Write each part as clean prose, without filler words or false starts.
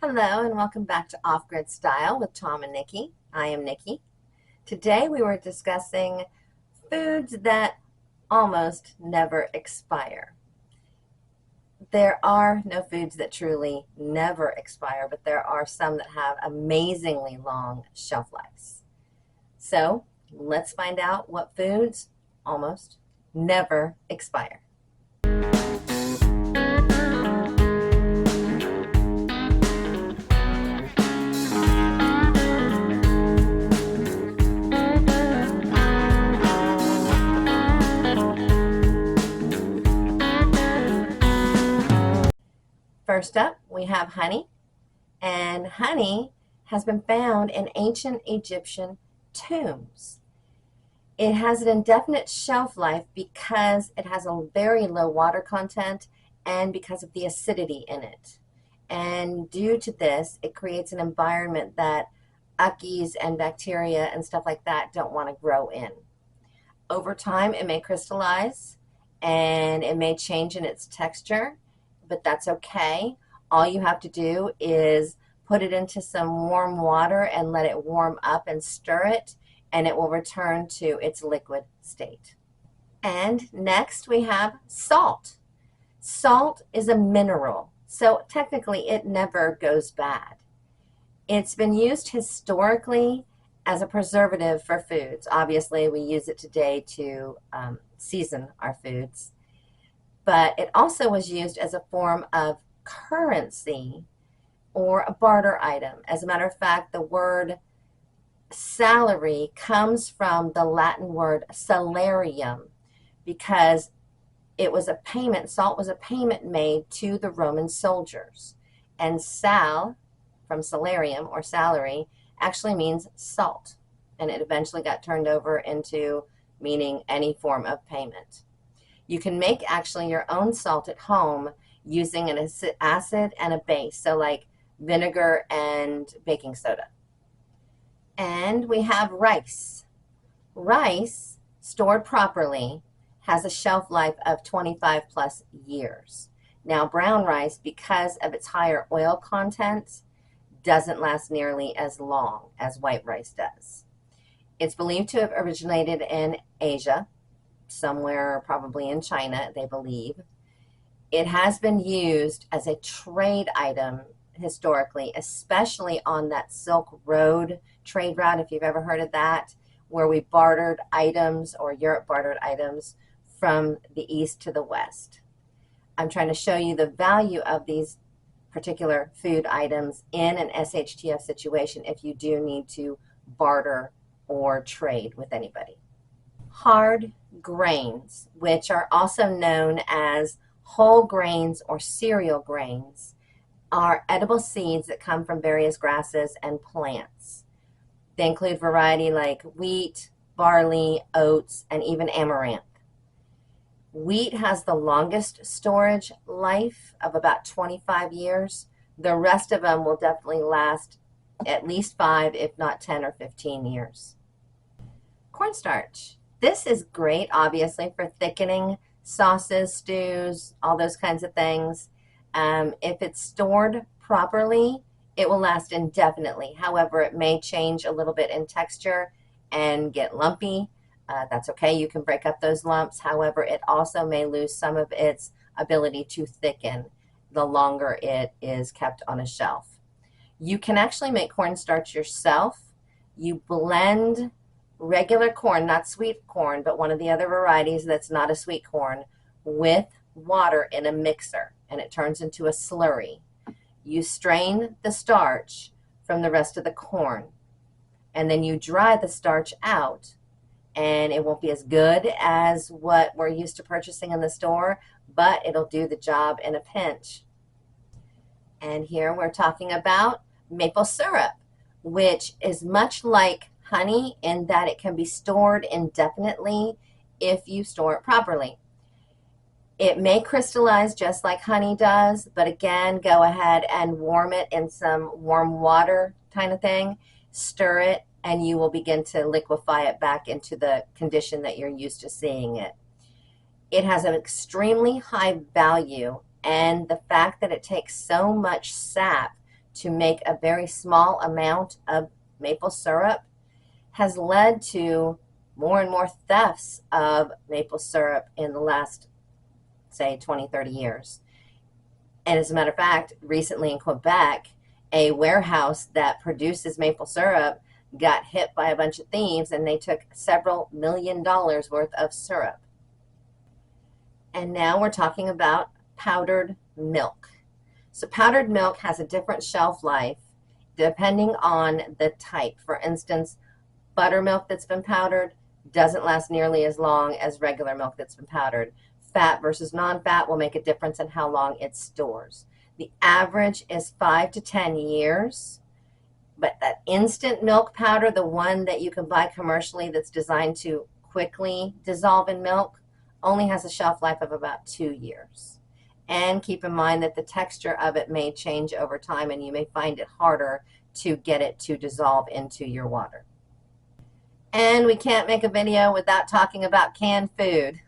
Hello and welcome back to Off-Grid Style with Tom and Nikki. I am Nikki. Today we were discussing foods that almost never expire. There are no foods that truly never expire, but there are some that have amazingly long shelf lives. So let's find out what foods almost never expire. First up, we have honey, and honey has been found in ancient Egyptian tombs. It has an indefinite shelf life because it has a very low water content and because of the acidity in it. And due to this, it creates an environment that uckies and bacteria and stuff like that don't want to grow in. Over time, it may crystallize and it may change in its texture, but that's okay. All you have to do is put it into some warm water and let it warm up and stir it, and it will return to its liquid state. And next we have salt. Salt is a mineral, so technically it never goes bad. It's been used historically as a preservative for foods. Obviously, we use it today to season our foods. But it also was used as a form of currency or a barter item. As a matter of fact, the word salary comes from the Latin word salarium because it was a payment, salt was a payment made to the Roman soldiers. And sal, from salarium or salary, actually means salt. And it eventually got turned over into meaning any form of payment. You can make actually your own salt at home using an acid and a base, so like vinegar and baking soda. And we have rice. Rice, stored properly, has a shelf life of 25 plus years. Now brown rice, because of its higher oil content, doesn't last nearly as long as white rice does. It's believed to have originated in Asia, somewhere probably in China, they believe. It has been used as a trade item historically, especially on that Silk Road trade route, if you've ever heard of that, where we bartered items, or Europe bartered items, from the east to the west. I'm trying to show you the value of these particular food items in an shtf situation if you do need to barter or trade with anybody. Hard grains, which are also known as whole grains or cereal grains, are edible seeds that come from various grasses and plants. They include variety like wheat, barley, oats, and even amaranth. Wheat has the longest storage life of about 25 years. The rest of them will definitely last at least 5, if not 10 or 15 years. Cornstarch. This is great, obviously, for thickening sauces, stews, all those kinds of things. If it's stored properly, it will last indefinitely. However, it may change a little bit in texture and get lumpy. That's okay. You can break up those lumps. However, it also may lose some of its ability to thicken the longer it is kept on a shelf. You can actually make cornstarch yourself. You blend regular corn, not sweet corn, but one of the other varieties that's not a sweet corn, with water in a mixer, and it turns into a slurry. You strain the starch from the rest of the corn, and then you dry the starch out, and it won't be as good as what we're used to purchasing in the store, but it'll do the job in a pinch. And here we're talking about maple syrup, which is much like honey in that it can be stored indefinitely if you store it properly. It may crystallize just like honey does, but again, go ahead and warm it in some warm water kind of thing, stir it, and you will begin to liquefy it back into the condition that you're used to seeing it. It has an extremely high value, and the fact that it takes so much sap to make a very small amount of maple syrup has led to more and more thefts of maple syrup in the last, say, 20, 30 years. And as a matter of fact, recently in Quebec, a warehouse that produces maple syrup got hit by a bunch of thieves, and they took several $1,000,000 worth of syrup. And now we're talking about powdered milk. So powdered milk has a different shelf life depending on the type. For instance, buttermilk that's been powdered doesn't last nearly as long as regular milk that's been powdered. Fat versus non-fat will make a difference in how long it stores. The average is 5 to 10 years, but that instant milk powder, the one that you can buy commercially that's designed to quickly dissolve in milk, only has a shelf life of about 2 years. And keep in mind that the texture of it may change over time, and you may find it harder to get it to dissolve into your water. And we can't make a video without talking about canned food.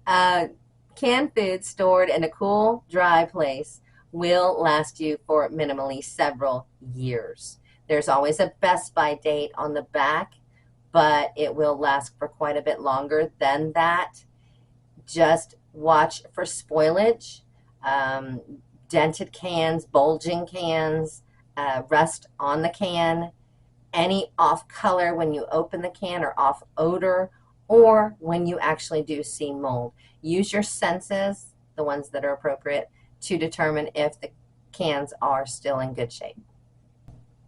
Canned food stored in a cool, dry place will last you for minimally several years. There's always a best by date on the back, but it will last for quite a bit longer than that. Just watch for spoilage, dented cans, bulging cans, rust on the can, any off color when you open the can or off odor, or when you actually do see mold. Use your senses, the ones that are appropriate, to determine if the cans are still in good shape.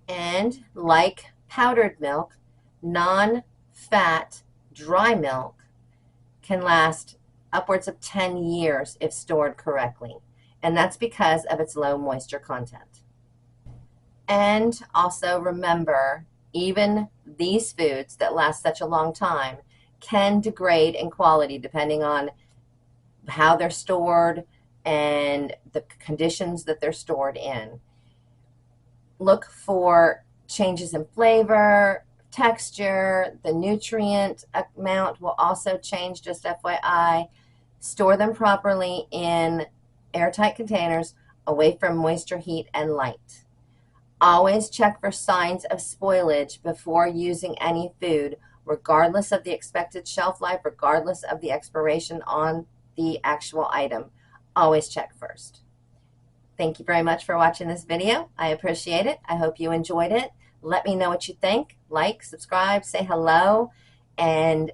And like powdered milk, non-fat dry milk can last upwards of 10 years if stored correctly. And that's because of its low moisture content. And also remember, even these foods that last such a long time can degrade in quality depending on how they're stored and the conditions that they're stored in. Look for changes in flavor, texture, the nutrient amount will also change, just FYI. Store them properly in airtight containers away from moisture, heat, and light. Always check for signs of spoilage before using any food, regardless of the expected shelf life, regardless of the expiration on the actual item. Always check first. Thank you very much for watching this video. I appreciate it. I hope you enjoyed it. Let me know what you think. Like, subscribe, say hello, and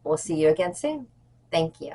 we'll see you again soon. Thank you.